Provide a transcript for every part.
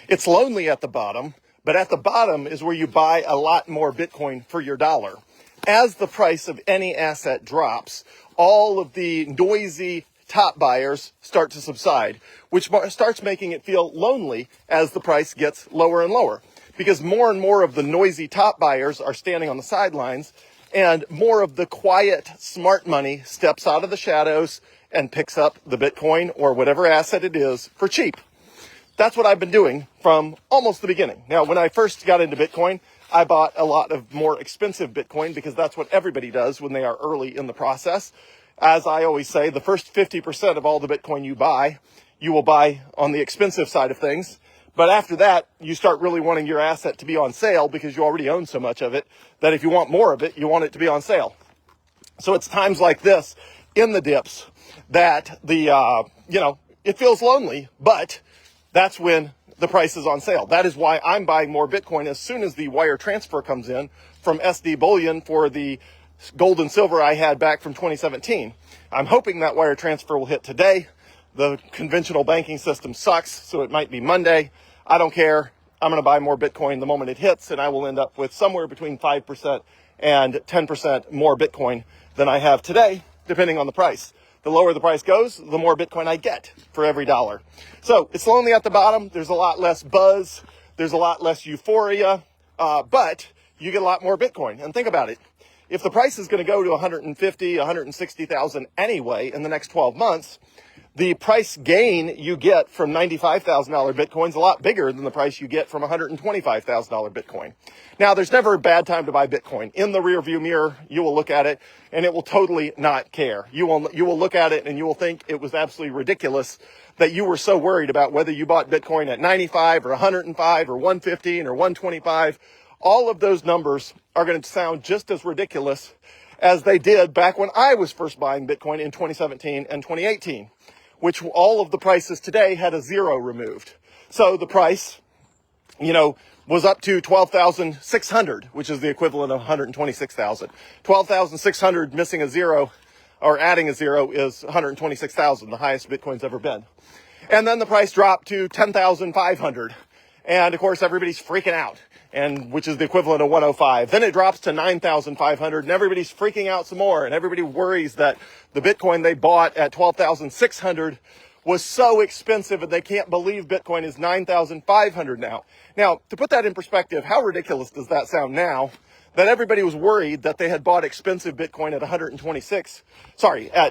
It's lonely at the bottom, but at the bottom is where you buy a lot more Bitcoin for your dollar. As the price of any asset drops, all of the noisy top buyers start to subside, which starts making it feel lonely as the price gets lower and lower, because more and more of the noisy top buyers are standing on the sidelines, and more of the quiet, smart money steps out of the shadows and picks up the Bitcoin or whatever asset it is for cheap. That's what I've been doing from almost the beginning. Now, when I first got into Bitcoin, I bought a lot of more expensive Bitcoin because that's what everybody does when they are early in the process. As I always say, the first 50% of all the Bitcoin you buy, you will buy on the expensive side of things. But after that, you start really wanting your asset to be on sale because you already own so much of it that if you want more of it, you want it to be on sale. So it's times like this in the dips that it feels lonely, but that's when the price is on sale. That is why I'm buying more Bitcoin as soon as the wire transfer comes in from SD Bullion for the gold and silver I had back from 2017. I'm hoping that wire transfer will hit today. The conventional banking system sucks, so it might be Monday. I don't care. I'm going to buy more Bitcoin the moment it hits, and I will end up with somewhere between 5% and 10% more Bitcoin than I have today, depending on the price. The lower the price goes, the more Bitcoin I get for every dollar. So it's lonely at the bottom. There's a lot less buzz. There's a lot less euphoria, but you get a lot more Bitcoin. And think about it. If the price is going to go to 150, 160,000 anyway in the next 12 months, the price gain you get from $95,000 Bitcoin is a lot bigger than the price you get from $125,000 Bitcoin. Now, there's never a bad time to buy Bitcoin. In the rearview mirror, you will look at it and it will totally not care. You will look at it and you will think it was absolutely ridiculous that you were so worried about whether you bought Bitcoin at 95 or 105 or 115 or 125. All of those numbers are going to sound just as ridiculous as they did back when I was first buying Bitcoin in 2017 and 2018. Which all of the prices today had a zero removed. So the price, was up to 12,600, which is the equivalent of 126,000. 12,600 missing a zero or adding a zero is 126,000, the highest Bitcoin's ever been. And then the price dropped to 10,500. And of course, everybody's freaking out, and which is the equivalent of 105. Then it drops to 9,500, and everybody's freaking out some more. And everybody worries that the Bitcoin they bought at 12,600 was so expensive, and they can't believe Bitcoin is 9,500 now. Now, to put that in perspective, how ridiculous does that sound now? That everybody was worried that they had bought expensive Bitcoin at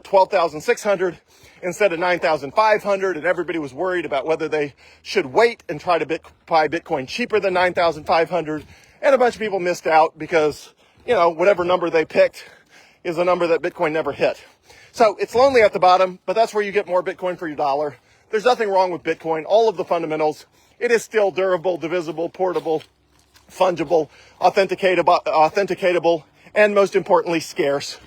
12,600 instead of 9,500, and everybody was worried about whether they should wait and try to buy Bitcoin cheaper than 9,500, and a bunch of people missed out because, whatever number they picked is a number that Bitcoin never hit. So it's lonely at the bottom, but that's where you get more Bitcoin for your dollar. There's nothing wrong with Bitcoin. All of the fundamentals, it is still durable, divisible, portable, fungible, authenticatable, and most importantly, scarce.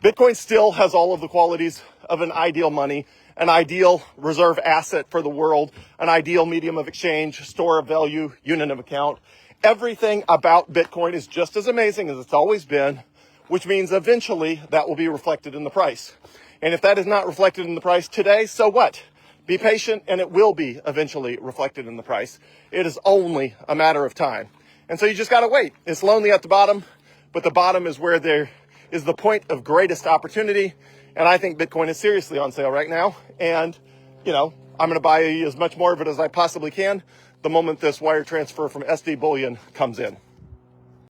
Bitcoin still has all of the qualities of an ideal money, an ideal reserve asset for the world, an ideal medium of exchange, store of value, unit of account. Everything about Bitcoin is just as amazing as it's always been, which means eventually that will be reflected in the price. And if that is not reflected in the price today, so what? Be patient and it will be eventually reflected in the price. It is only a matter of time. And so you just got to wait. It's lonely at the bottom, but the bottom is where there is the point of greatest opportunity. And I think Bitcoin is seriously on sale right now. And, I'm going to buy as much more of it as I possibly can the moment this wire transfer from SD Bullion comes in.